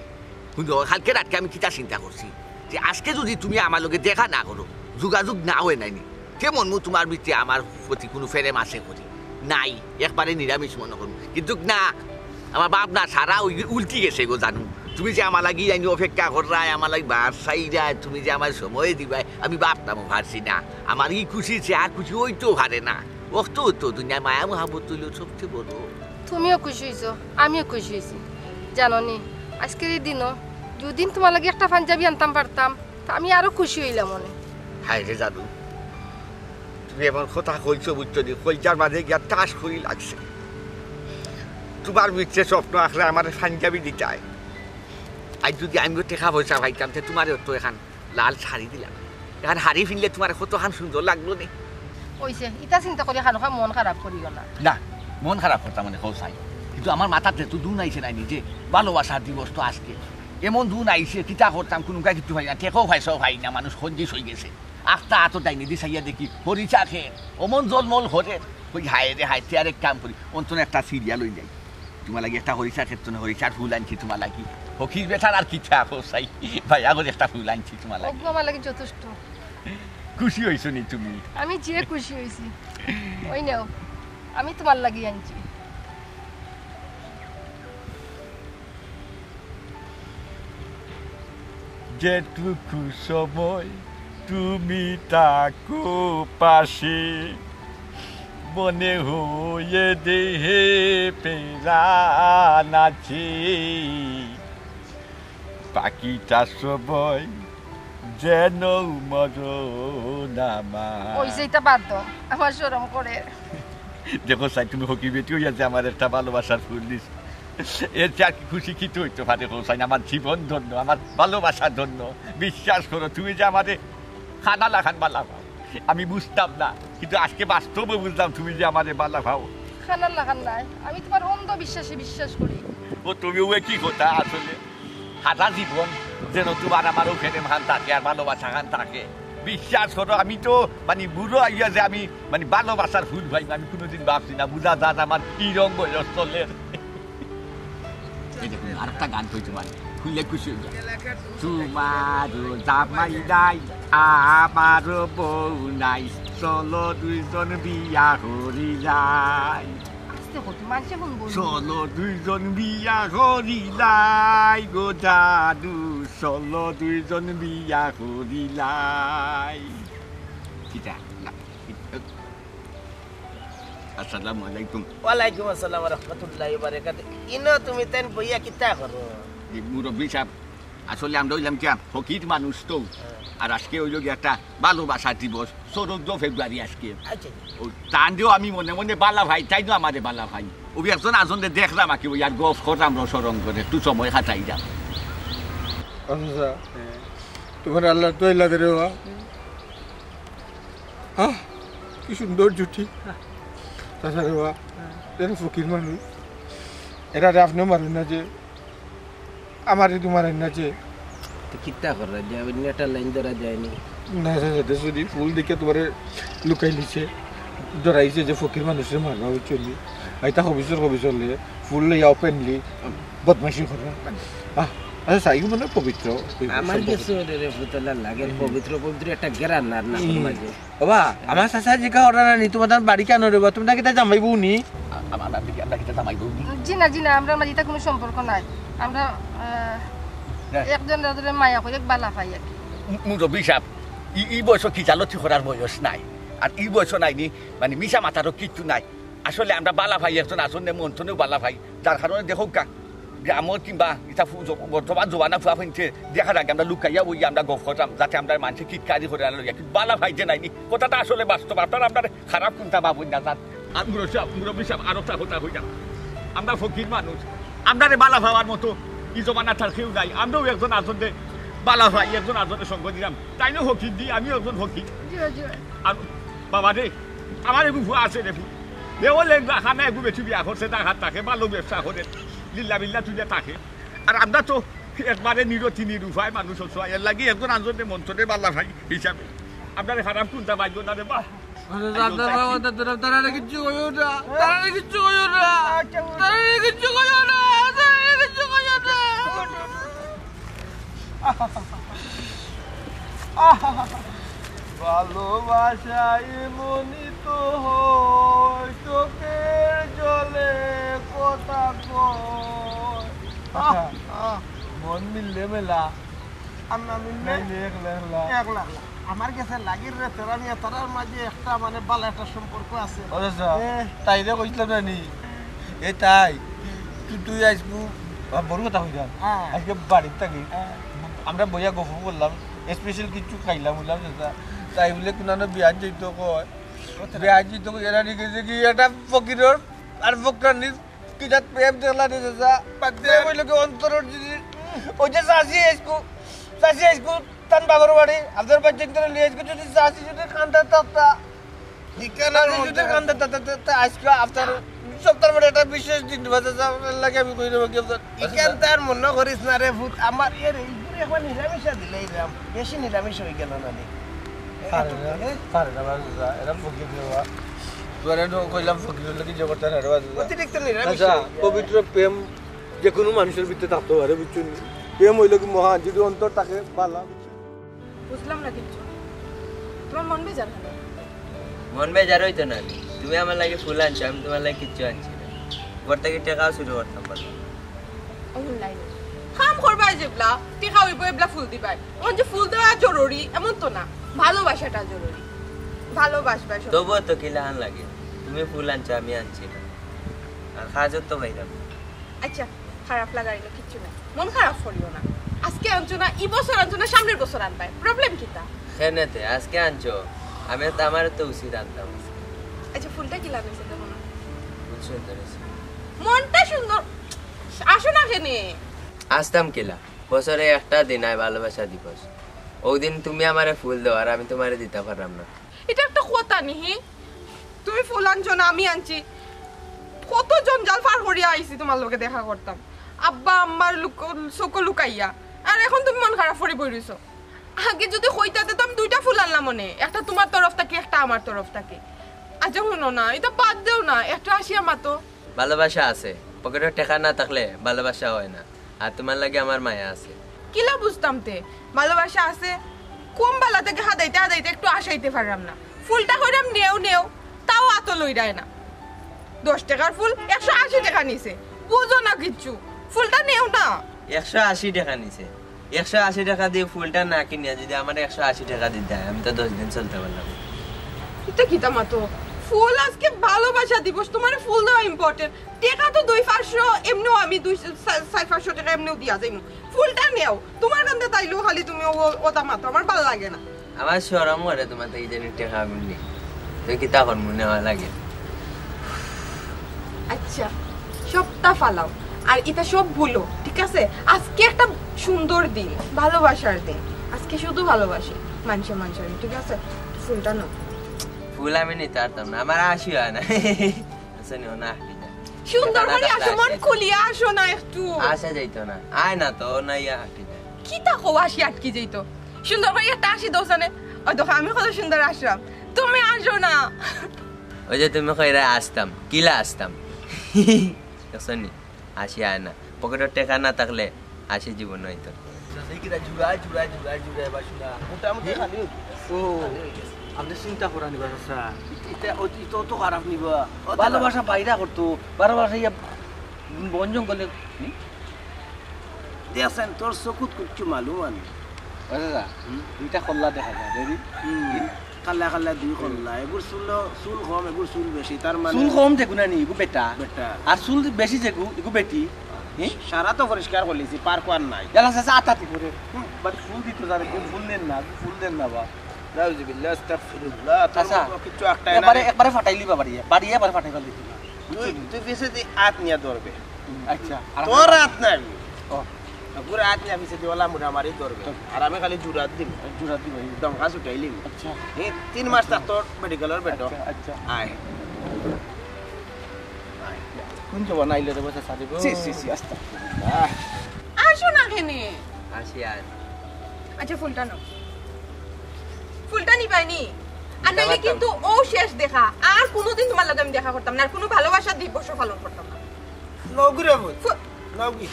কিন্তু কালকে রাতকে আমি কিতা চিন্তা করছি যে আজকে যদি তুমি আমার লগে দেখা না করো যোগাযোগ না হয় নাইনি কেমন মু তোমার ভিতরে আমার প্রতি কোনো ফেরেম আছে করি নাই একবারে নিরামিষ মনে করুন কিন্তু না আমার বাপ না সারা ওই উল্টি গেছে গো জানো তুমি যে আমার লাগি জানি অপেক্ষা করাই আমার লাগি বাসাইরা তুমি যে আমার সময় দিবাই আমি ভাবতামও পারছি না আমার ই খুশি আর খুশি ওই তো হারে না অত তো দুনিয়া মায়া মহাবত তুইল সবচেয়ে বড় তুমিও খুশি হয়েছো আমিও খুশি হয়েছি জানো নি আজকের এই দিনও দুদিন তোমার লাগে একটা পাঞ্জাবি আনতাম পারতাম তা আমি আরো খুশি হইলাম মনে হাই রে জাদু তুমি এমন কথা কইছো বুঝছো নি কইটার মাঝে গিয়া টাস করি লাগছে তোমার ভিতরে স্বপ্ন আসলে আমার পাঞ্জাবি দিতে হয় আজ যদি আমি টেকা পয়সা পাইতাম তোমার তো এখন লাল শাড়ি দিলাম এখন হাড়ি ফিনলে তোমার কতখান সুন্দর লাগলো নে কইছে ইটা চিন্তা করে খানো মন খারাপ করিও না না মন খারাপ করতাম মানে চাই কিন্তু আমার মাথাতে তো দুন আইছে নাই নিজে ভালোবাসার দিবস তো আজকে এমন দুন আইছে কিতা করতাম কোনো কাজ কিছু ভাই না টেকাও ভাইসাও ভাই না মানুষ সঞ্জিস হয়ে গেছে আখটা আতো ডাইনি দি চাইয়া দেখি হরিচা খেয়ে অমন জলমল হরে ওই হাইতে আর এক কাম করি অন্তনে একটা সিরিয়াল হয়ে যাই তোমার লাগে একটা হরিচা ক্ষেত্রে হরিচার ফুল আনছি তোমার লাগি হকির বেটার আর কিতা চাই ভাই আগত একটা ফুল আনছি তোমার লাগে আমার লাগে যথেষ্ট খুশি হয়েছো নি তুমি আমি যে খুশি হয়েছি ওই নাও আমি তোমার লাগি আনছি যেটুকু সময় তুমি তাকো পাশে মনে হয়ে দেহে পেরান আছে পাখিটা সময় যেন মরণামা ওই যেটা বাদ দাও আমার শরম করে দেখো সাই তুমি হকি বেটি হইয়া যে আমার একটা ভালোবাসার ফুল দিস এর চার কি খুশি কি হইতে পারে হোসাইন আমার জীবন ধন্য আমার ভালোবাসার ধন্য বিশ্বাস করো তুমি যে আমাদের খানা লাখান বালা ভাও আমি বুঝতাম না কিন্তু আজকে বাস্তবে বুঝলাম তুমি যে আমাদের বালা ভাও খানা লাখান নাই আমি তোমার অন্ধ বিশ্বাসে বিশ্বাস করি ও তুমি ওই কি কথা আসলে সারা জীবন যেন তোমার আমার ওখানে ভান থাকে আর ভালোবাসা খান থাকে বিশ্বাস করো আমি তো মানে বুড়ো আইয়া যে আমি মানে ভালোবাসার ফুল ভাই আমি কোনোদিন ভাবছি না বুঝা যান আমার কি রঙ বয়স চলে আরেকটা গান কই তোমার খুললে খুশি হয়ে যায় তোমারও জামাই নাই আমারও বউ নাই চলো দুইজন বিয়া করি যাই চলো দুইজন বিয়া করি লাই গো জাদু চলো দুইজন বিয়া করি লাই কিটা আসসালামু আলাইকুম ওয়ালাইকুম আসসালাম ওয়া রাহমাতুল্লাহি ওয়া বারাকাতুহু ইনো তুমি তেন বইয়া কিতা করো মুরব্বী সাহেব আসলে আমরা হইলাম কি ফকির মানুষ তো আর আজকে হইল কি একটা ভালোবাসা দিবস 14 ফেব্রুয়ারি আজকে তান্ডেও আমি মনে মনে বালা ভাই তাই না আমাদের বালা ভাই ওই একজন আজনে দেখলাম আঁকি ওই আর গফ করলাম রসরং করে একটু সময় কাটাই যাম আচ্ছা তোমার আল্লাহ তো এলা রে বাবা কি সুন্দর জুটি তাছাড়া বাবা এরা ফকির মানুষ এরা আপনিও মারেন না যে আমারই তো মারেন না যে কিতা করা যায় একটা লাইন ধরা যায়নি না যদি ফুল দেখে তোমার লুকাই লিছে ধরাইছে যে ফকির মানুষের মারবা চলি আইতা হবি চললে ফুল লইয়া ওপেনলি বদমাইশি করে আচ্ছা সাইগু মানে পবিত্র আমার কিছু রে ফুতলা লাগে পবিত্র পবিত্র একটা গেরান না না মাঝে বাবা আমার চাচা জিকা ওরা না নি তোমার বাড়ি কেন রে তুমি নাকি তা জামাইবো নি আমরা কিতা জামাই বউ জি না আমরা মাঝে কোনো সম্পর্ক নাই আমরা একজন রাজরে মায়া করে বালা পাই আর কি মুরব্বী সাহেব ই বয়স কি জালতি করার বয়স নাই আর ই বয়স নাই নি মানে মিশা মাথারও কিচ্ছু নাই আসলে আমরা বালা ভাই একজন আসলে মন্থনেও বালা ভাই যার কারণে দেখো কা যে আমার কিংবা এটা বর্তমান জোয়ানা ফুয়া ফেনছে দেখার আগে আমরা লুকাইয়া ওই আমরা গফ করতাম যাতে আমরা মানুষের কিটকারি করে আনলো কিন্তু বালা ভাই যে নাইনি কথাটা আসলে বাস্তব আপনারা আমরা খারাপ কোনটা ভাবুন না তার আর মুরব্বী সাহেব আরো তা কথা হইয়া আমরা ফকির মানুষ আমরা বালা ভাবার মতো ই জমানা তার কেউ নাই আমরাও একজন আসলে বালা ভাই একজন আজনের সঙ্গ দিলাম তাই না ফকির দিই আমিও একজন ফকির আর বাবা রে আমার এগু ভুয়া আছে রে দেও লেগা খানা এগু বেশি বিয়া করছে তার হাত থাকে ভালো ব্যবসা করে লিল্লা বিল্লা তুলে থাকে আর আমরা তো একবারে নিরতি নিরুপায় মানুষ এর লাগে একজন আজনের মন্ত্রের বালা ভাই হিসাবে আপনার খারাপ কোনটা বাজব না রে বা ভালোবাসাই মনিত হয় চোখের জলে কথা কয় মন মিললে মেলা আমরা মিললে একলা আমার কাছে লাগির রে তোরা নিয়ে তোরার মাঝে একটা মানে ভালো একটা সম্পর্ক আছে তাই রে কইছিলাম না নি এ তাই তুই আজকু বড় কথা হইলাম আজকে বাড়ির থাকি আমরা বইয়া গফ বললাম স্পেশাল কিছু খাইলাম বললাম তাই বলে কোনানো বিয়াজ যেত কয় বিয়াজ যেত এরা নিকেছে কি এটা ফকিরের আর ফকরানির কিটা প্রেম দেখলা নি যা বইলে কি অন্তরের যদি ওই যে চাষি আজকু তান বাগর বাড়ি আপনার বাচ্চা নিয়ে আজকু যদি চাষি যদি কান্দা তাতা যদি কান্দা তাতা আজকে আপনার সপ্তাহের পরে একটা বিশেষ দিন লাগে আমি কই দেবো কি ইকেন তার মনে করিস না রে ভূত আমার এর এইগুলো একবার নিরামিষা দিলেই রাম বেশি নিরামিষ হয়ে গেল না নি পবিত্র প্রেম যে কোনো মানুষের ভিতরে থাকতে পারে বুঝছেন প্রেম হইল কি মহান যদি অন্তর তাকে পালা বুঝলাম না কিছু তোমার মন বেজার না মন বেজার হইতো না তুমি আমার লাগে ফুল আনছো আমি তোমার লাগে কিচ্ছু আনছি না ঘর থেকে টাকাও শুরু করতাম পারো অনলাইন কাম করবা যেবলা টিকা হইব এবলা ফুল দিবাই ওন যে ফুল দেওয়া জরুরি এমন তো না ভালোবাসাটা জরুরি ভালোবাসবা তবুও তো কিলাহান লাগে তুমি ফুল আনছো আমি আনছি না আর কাজও তো বাইরাম আচ্ছা খারাপ লাগাইলো কিচ্ছু না মন খারাপ করিও না আজকে আনছো না এই বছর আনছো না সামনের বছর আনবাই প্রবলেম কিটা কেনেতে আজকে আনছো আমি তো আমার তো উচিত আনতাম আচ্ছা ফুলটা কি লাগাইছে দেখো না খুব সুন্দর আছে মনটা সুন্দর আসো না কেনে আসতাম কিলা বছরে একটা দিন আয় ভালোবাসা দিবস ওই দিন তুমি আমারে ফুল দাও আর আমি তোমারে দিতে পারলাম না এটা একটা কথা নিহি তুমি ফুল আনছো না আমি আনছি কত জঞ্জাল পার করিয়া আইছি তোমার লোকে দেখা করতাম আব্বা আম্মার চোখ লুকাইয়া আর এখন তুমি মন খারাপ করে বইরিছো আগে যদি কইতাতে তো আমি দুইটা ফুল আনলাম মনে একটা তোমার তরফ থেকে একটা আমার তরফ থেকে আচ্ছা শুনো না এটা বাদ দেও না একটা আসিয়া মাতো ভালোবাসা আছে পকেটে টাকা না থাকলে ভালোবাসা হয় না আর তোমার লাগে আমার মায়া আছে কিলা বুঝতাম তে ভালোবাসা আছে কম বেলা থেকে হাদাইতে হাদাইতে একটু আসাইতে পারলাম না ফুলটা কইরাম নেও তাও আত লইরায় না 10 টাকার ফুল 180 টাকা নিছে বুঝো না কিচ্ছু ফুলটা নেও না 180 টাকা নিছে 180 টাকা দিয়ে ফুলটা না কিনে যদি আমার 180 টাকা দিতে হয় আমি তো 10 দিন চলতে পারলাম এটা কিতা মাতো ফুল আজকে ভালোবাসা দিবস, তোমার ফুল দেওয়া ইম্পর্টেন্ট। টাকা তো 2-500 এমনিও আমি 2-500 টাকা এমনিও দিয়া যাইমু, ফুলটা নেও। তোমার কান্দে তাইলেও খালি তুমি ওটা মাতো, আমার ভালো লাগে না। আমার শরম করে তোমার তো এই জন্য টাকা মিললি, তুই কি তখন মনে হয় লাগে? আচ্ছা সবটা ফালাও আর এটা সব ভুলো, ঠিক আছে? আজকে একটা সুন্দর দিন, ভালোবাসার দিন, আজকে শুধু ভালোবাসি মানুষের, ঠিক আছে? ফুলটা নাও। ফুল আমি নিতে পারতাম না, আমার আসি হয় না। শুনিও না, সুন্দর করে আসো, মন খুলিয়া আসো না একটু। আসা যাইতো না, আয় না তো না, ইয়া হাঁটি যায়। কি তা কো আসি আটকি যাইতো? সুন্দর করে একটা আসি দোসানে, ওই দেখো আমি কত সুন্দর আসলাম, তুমি আসো না। ওই যে তুমি কইরা আসতাম, কিলা আসতাম। শুনি আসি আয় না, পকেটের টাকা না থাকলে আসি জীবন হইতো। মোটামুটি খালি ও আপনি চিন্তা করা নিবা চাচা, এটা অতীত তো খারাপ নিবা। ভালোবাসা বাইরা করতো, ভালোবাসা ইয়া বন জঙ্গলে দেখছেন তোর চকুত কুচু মালুম আনি দাদা দুইটা কল্লা দেখা যায় রেডি কাল্লা কাল্লা দুই কল্লা, এগুর চুল কম, এগুর চুল বেশি, তার মানে চুল কম দেখো না নি এগু বেটা বেটা আর চুল বেশি দেখো এগু বেটি। সারা তো পরিষ্কার করলিছি, পার কোয়ার নাই। এলা চাচা আতাতি করে বাট ফুল দিত জানে ফুল দেন না বা রাউজুবিল্লাহ আস্তাগফিরুল্লাহ। চাচা কিছু একটা একবারে ফাটাইলি বাড়িয়ে একবারে ফাটাইবা দিতি তুই পিছে দি হাত নিয়ে ধরবে। আচ্ছা তোর হাত নাই, ও পুরো হাত নিয়ে পিছে দিওয়ালা মুড়া মারি ধরবে, আর আমি খালি জুরাত দিব দমকা ছুটাইলিম। আচ্ছা 3 মাস থাক তোর মেডিকেলের বেটো। আচ্ছা আয় কোন জবা নাইলে রে বসে সাদিব সি আস্তাগফিরুল্লাহ। আসো না কেনে? আসি আয়। আচ্ছা ফুলটা নাও, ফুলটা নিবাইনি আর নাইলে কিন্তু ও শেষ দেখা, আর কোনোদিন তোমার লগে আমি দেখা করতাম না, আর কোনো ভালোবাসা দিবস পালন করতাম না। নৌকি রে নৌকি।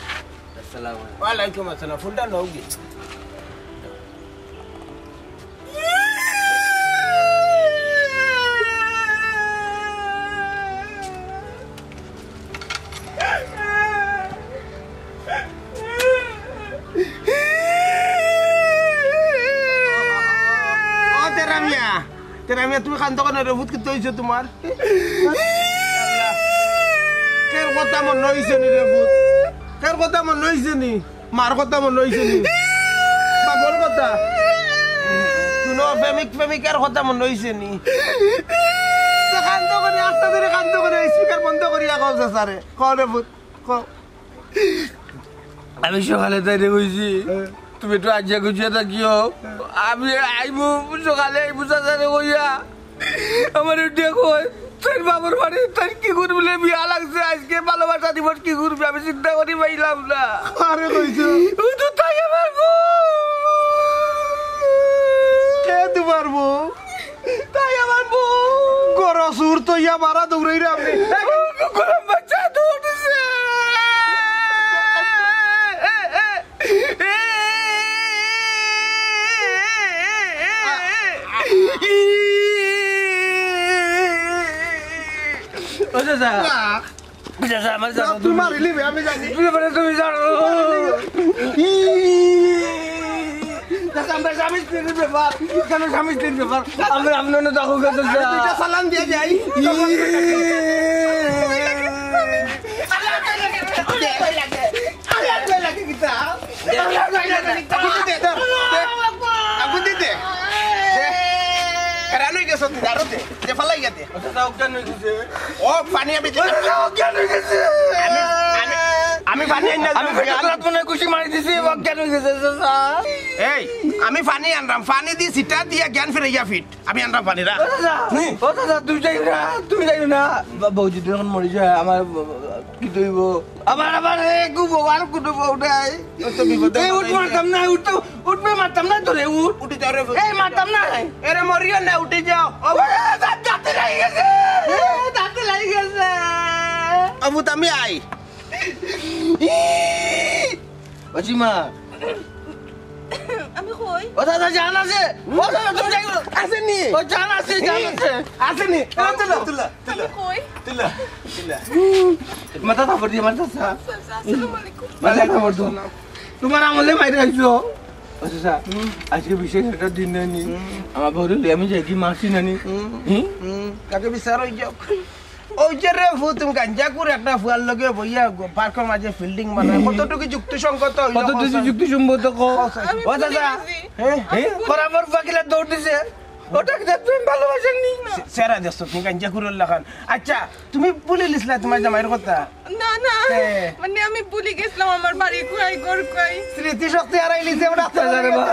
আসসালামু আলাইকুম। ওয়ালাইকুম আসসালাম। ফুলটা নৌকি। তেরামিয়া তুমি খান দোকানে রে ভূত কি তৈছো তোমার? কের কথা মন হইছে নি রে ভূত? কের কথা মন হইছে নি? মার কথা মন হইছে নি? বাবর কথা? তুনো প্রেমিকের কথা মন হইছে নি? খান দোকানে আস্তে ধরে খান দোকানে স্পিকার বন্ধ করিয়া কও সারে কও রে ভূত কও। আমি সকালে তাইরে কইছি তুমি একটু আজিয়া গুছিয়ে থাকিও, আমি আইবো সকালে আইবো চাচারে কইয়া আমার দেখো তোর বাবুর বাড়ি তোর কি করবি বিয়া লাগছে আজকে ভালোবাসা দিবস কি করবি আমি চিন্তা করি পাইলাম না। আরে কইছো ও তো তাই আমার কে তোমার বউ? তাই আমার বউ গরো সুর তো ইয়া মারা দৌড়াই রে আপনি। গরম বাচ্চা দৌড়ছে তুই মারিলি আমি জানি। তুমি জানো আমরা স্বামী স্ত্রীর ব্যাপার, কেন স্বামী স্ত্রীর ব্যাপার আমরা আপনার দেখো দুইটা সালাম দিয়ে যাই। আমি খুশি মারি দিছি অজ্ঞান হয়ে গেছে। এই আমি পানি আনলাম, পানি দিয়ে সিটা দিয়ে জ্ঞান ফিরে গিয়া ফিট আমি আনলাম পানি রা। তুমি যাই না বৌজি যখন মরি যায় আমার কি দইব আবার ভগবান কুটুব উঠাই উঠবে মারতাম না তোরে উঠে যাও রে, এই মারতাম না এরে মরিও না, উঠে যাও। দাঁতে লাগি গেছে দাঁতে লাগি গেছে আবু তুমি আই অজিমা আমি কই ও দাদা জান আছে ও দাদা তুমি যাই আসেনি ও জান আছে আসেনি আমি কই মাথা থাপড় দিয়ে মাথা আসসালামু আলাইকুম। মাথা থাপড় দো তোমার আমলে মাইরে আইছো আচ্ছা আজকে বিশেষ একটা দিন নানি আমার বউরে আমি যাই কি মাসি নানি কাকে বিচার হই যাও ওই যে রে ভূত তুমি গাঞ্জা করে একটা ফুয়ার লগে বইয়া পার্কের মাঝে ফিল্ডিং বানায় কতটুকু যুক্তি সংগত কতটুকু যুক্তি সম্মত ও দাদা হ্যাঁ বরাবর বাকিলা দৌড় দিছে ওটা কি তুমি ভালোবাসেন নি সেরা দেশ তুমি গাঞ্জা করে লাগান আচ্ছা তুমি বলে লিসলা তোমার জামাইয়ের কথা না না মানে আমি ভুলে গেছিলাম আমার বাড়ি কুয়াই ঘর কুয়াই স্মৃতি শক্তি হারাই লিছে ওটা আরে বা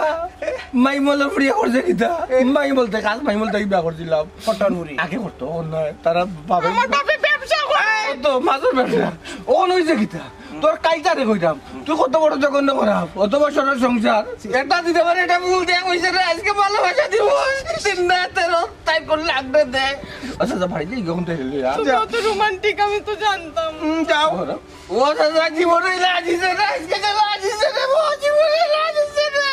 মাই মল ফ্রি করছে কিটা মাই বলতে কাজ মাই বলতে বিয়া করছিলাম কটন মুড়ি আগে করতো নয় তারা বাবা আমার বাপে ব্যবসা করে তো মাছের ব্যবসা ও নইছে কিটা তোর কাইটারে কইতাম তুই কত বড় জঘন্য করা কত বছরের সংসার এটা দিতে পারে এটা ভুল দেয়া কইছে রে আজকে ভালোবাসা দিব চিন্তা তেরো তাই করলে আগড়ে দে আচ্ছা ভাই যাই গখন থেকে তুমি কত রোমান্টিক আমি তো জানতাম যাও ও দাদা জীবনে লাগিছে রে আজকে যে লাগিছে রে ও জীবনে লাগিছে রে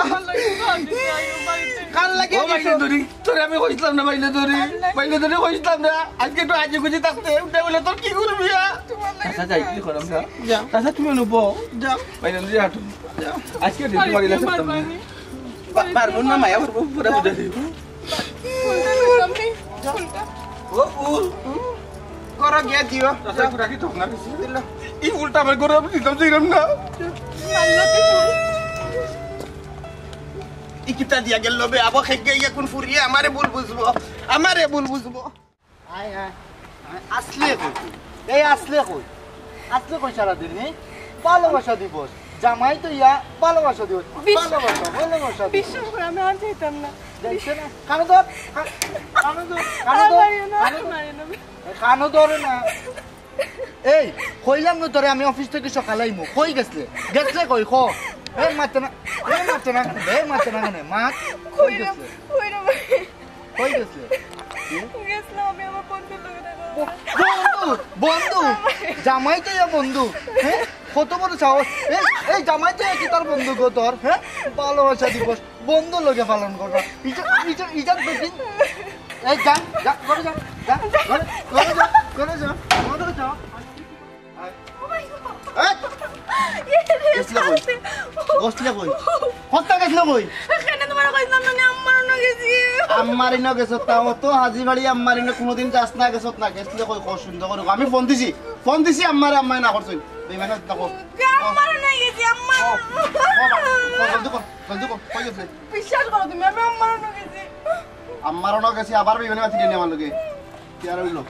আমার লাগে ভাবি আইও বাড়িতে কাল লাগে ও মাইলে ধরি তোরে আমি কইছিলাম না মাইলে ধরি কইছিলাম না আজকে তো আজকে গুজি থাকতে উঠে বলে তোর কি করবি আচ্ছা যাই কি করলাম না আচ্ছা তুমি অনুপ যাও মাইলে ধরি হাঁটু আজকে দিতে পারি না পারবো না মায়া পারবো পুরা বুঝে দিব ও ফুল করো গিয়ে দিও আচ্ছা পুরা কি ঠকনা দিল ই উল্টা আমার করে আমি দিতাম দিলাম না ইকিটা দিয়া গেল বে আবো খেগে ইয়া কোন ফুরিয়ে আমারে ভুল বুঝবো আয় আয় আসলে কই এই আসলে কই সারাদিন নেই ভালোবাসা দিবস জামাই তো ইয়া ভালোবাসা দিবস ভালোবাসা বিশ্বাস করে আমি আর যেতাম না দেখছে না কানো ধরে না এই কইলাম না তোরে আমি অফিস থেকে সকালে আইমু কই গেছলে কই খ এই মারতে না কেন মাত কই গেছলে গেছিলাম আমি আমার বন্ধুর লগে দেখা বন্ধু জামাই তো ইয়া বন্ধু হ্যাঁ কত বড় সাহস এই জামাই তো কি তোর বন্ধু গো তোর হ্যাঁ ভালোবাসা দিবস বন্ধু লগে পালন করবা ইজাত বেদিন এই যা করে যা কোনদিন যাস না গেছত না গেছলে কই কো সুন্দর করে আমি ফোন দিছি আম্মারে আম্মাই না করছই বেইমানে দেখো আমার নাই গেছি আম্মা বিশ্বাস করো তুমি আমি আমার না গেছি আম্মারও না গেছি আবার বেইমানে মাতি নিয়ে আমার লগে কি আর হইলো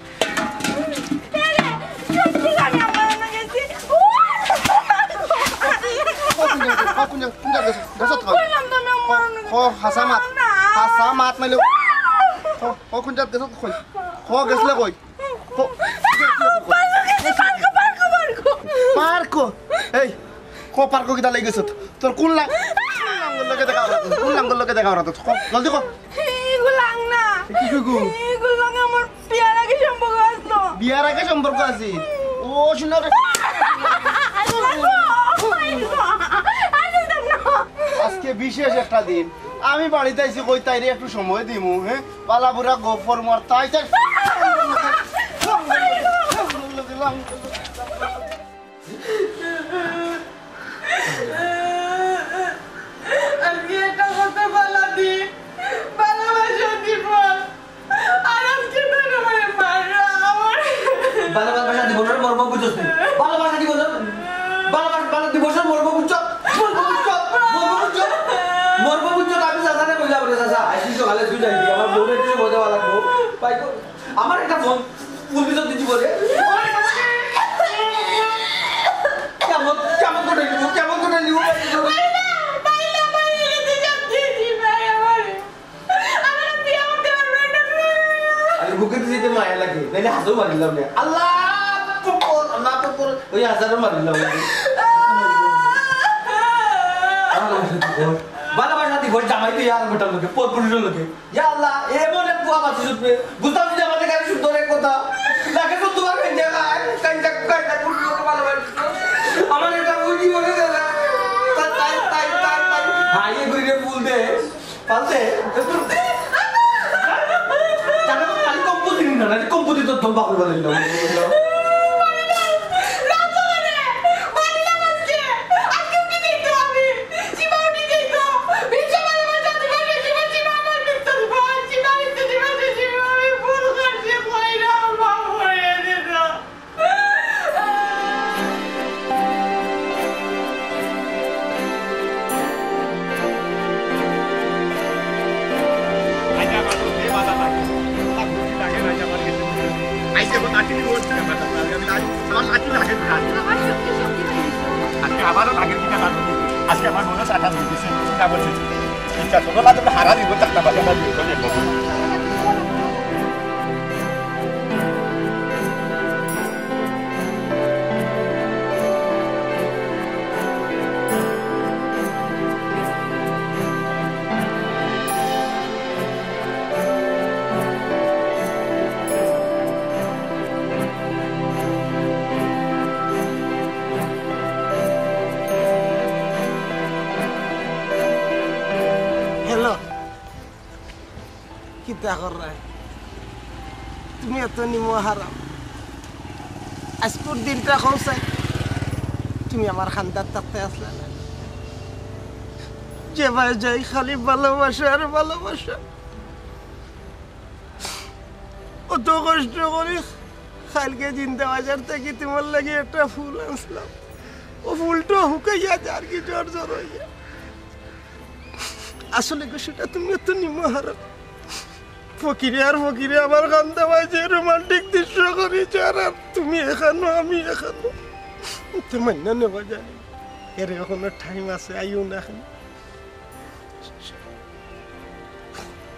হাসামাত মাইলে কোনটা গেছত কই গেছলে কই পার্কো এই পার্কো কিটা লাগি গেছত তোর কোন লাঙ্গল লগে দেখা ওরা তো জলদি কো এগুলাং না কি কইগু এগুলাং আমার বিয়ার আগে সম্পর্ক আছে ও শুনো আজকে বিশেষ একটা দিন আমি বাড়িতে আইছি কই তাইরে একটু সময় দিমু হ্যাঁ পালাবুরা গোফর মর তাই ভালোবাসা দিবসের মর্ম বুঝছ ভালোবাসা দিবসের মর্ম বুঝছ আমি সাজানে কইলা বলে সাজা আইছি সকালে তুই যাইবি আমার বউরে কিছু মজা লাগবো ভাই আমার একটা ফোন ফুল ভিতর দিছি বলে কেমন করে নিব বুকে দিতে মায়া লাগে নাইলে হাতও মারিলাম না আল্লাহ ওই হাজারও মারিলাম ভালোবাসা দিবস জামাই তো ইয়ার বেটার লোকে পরপুরুষের লোকে ইয়া আল্লাহ এমন এক বুয়া বাচ্চা শুনবে বুঝতাম যে আমাদের কাছে সুন্দর এক কথা লাগে তো তোমার কাইটা পুরুষকে ভালোবাসা আমার এটা বুঝি মনে গেল তাই হাইয়ে ঘুরে ফুল দে পালতে কম্পোজিট তো ধম্বা করে দিল আটি নিব আমার আটি লাগে আজকে আবারও আগের দিকে না আজকে আমার মনে হচ্ছে 28 দিয়েছে না বলছি ইচ্ছা ছোট না তুমি হারা দিব চারটা বাজে না দিব হ্যালো কি দেখর রায় তুমি এত নিমো হারাম আজকের দিনটা কৌসাই তুমি আমার খান্দার থাকতে আসলে না যে ভাই যাই খালি ভালোবাসা আর ভালোবাসা অত কষ্ট করি কালকে জিন্দা বাজার থেকে তোমার লাগে একটা ফুল আনছিলাম ও ফুলটা হুকাইয়া যার কি জ্বর জ্বর হইয়া আসলে সেটা তুমি এত নিমো হারাম ফকিরে আমার কান্দা ভাই যে রোমান্টিক দৃশ্য করেছে আর তুমি এখানো আমি এখানো তো মান্য নেওয়া জানি এর এখনো টাইম আছে আইও না এখন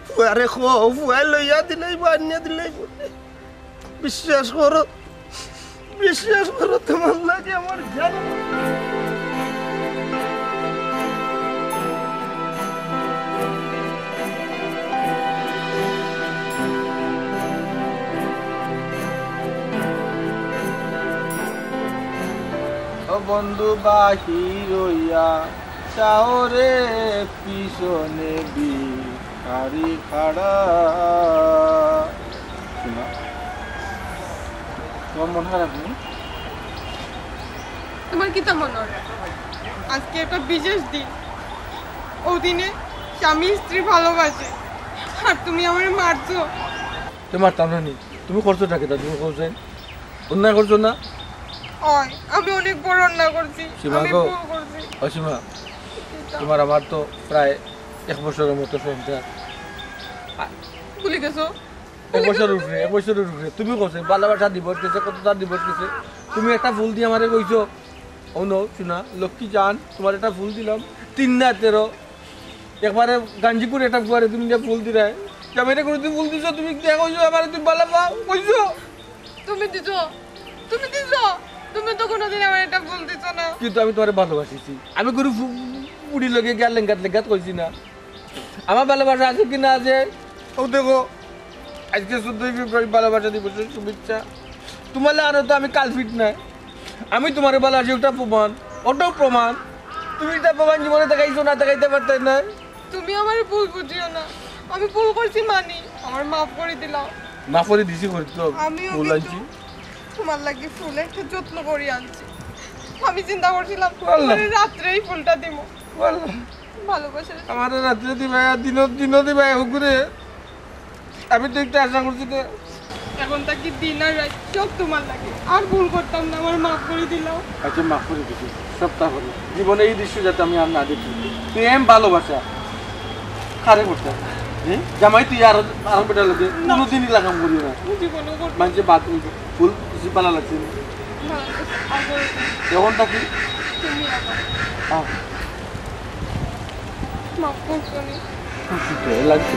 ফুয়ারে ফুয়াই লইয়া দিলাই বা আনিয়া দিলাই বলে বিশ্বাস করো তোমার লাগে আমার জানো বন্ধু বাহির হইয়া চাওরে পিছনে বিহারি খাড়া শোনা তোমার মন খারাপ নেই তোমার কি তা মনে হয় আজকে একটা বিশেষ দিন ও দিনে স্বামী স্ত্রী ভালোবাসে আর তুমি আমার মারছো তোমার টানা নেই তুমি করছো টাকে তুমি করছেন অন্যায় করছো না আমি অনেক বড় অন্যায় করছি আমি ভুল করছি অসীমা তোমার আমার তো প্রায় 1 বছরের মতো সংসার ভুলে গেছো 1 বছরের উপরে তুমি কইছো ভালোবাসা দিবস গেছে কতটা দিবস গেছে তুমি একটা ফুল দিয়ে আমারে কইছো ও নো শোনা লক্ষ্মী জান তোমার একটা ফুল দিলাম 3 না 13 একবারে গাঞ্জিপুর একটা ফুয়ারে তুমি যে ফুল দিলে জামাইরে করে তুমি ফুল দিছো তুমি কি কইছো আমারে তুমি ভালো পাও কইছো তুমি দিছো তুমি তো কোনোদিন আমার এটা ফুল দিছো না কিন্তু আমি তোমারে ভালোবাসিছি আমি গুরু পুড়ি লগে গেল লেঙ্গাত কইছি না আমার ভালোবাসা আছে কি না আছে ও দেখো আজকে 14 ফেব্রুয়ারি ভালোবাসা দিবসের শুভেচ্ছা তোমার আর তো আমি কালফিট না আমি তোমার ভালোবাসি ওটা প্রমাণ ওটাও প্রমাণ তুমি এটা প্রমাণ জীবনে দেখাইছো না দেখাইতে পারতে না তুমি আমার ভুল বুঝিও না আমি ভুল করছি মানি আমার মাফ করে দিলাও মাফ করে দিছি করে তো আমিও ভুল আনছি তোমার লাগি ফুল একটা যত্ন করে আনছি আমি চিন্তা করছিলাম তোমার রাত্রেই ফুলটা দিব ভালোবাসা আমার রাত্রে দিবা দিনও দিবা হুকুরে আমি তো একটু আশা করছি যে এখন তাকি দিন আর রাত সব তোমার লাগে আর ভুল করতাম না আমার মাফ করে দিলাও আচ্ছা মাফ করে দিছি সপ্তাহ হলো জীবনে এই দৃশ্য যাতে আমি আর না দেখি প্রেম ভালোবাসা কারে করতে জামাই তুই আর বেটা লাগে কোনোদিনই লাগাম করি না মানুষে বাদ ফুল কিছু পালা লাগছে এখন থাকি মাফ করছো লাগছে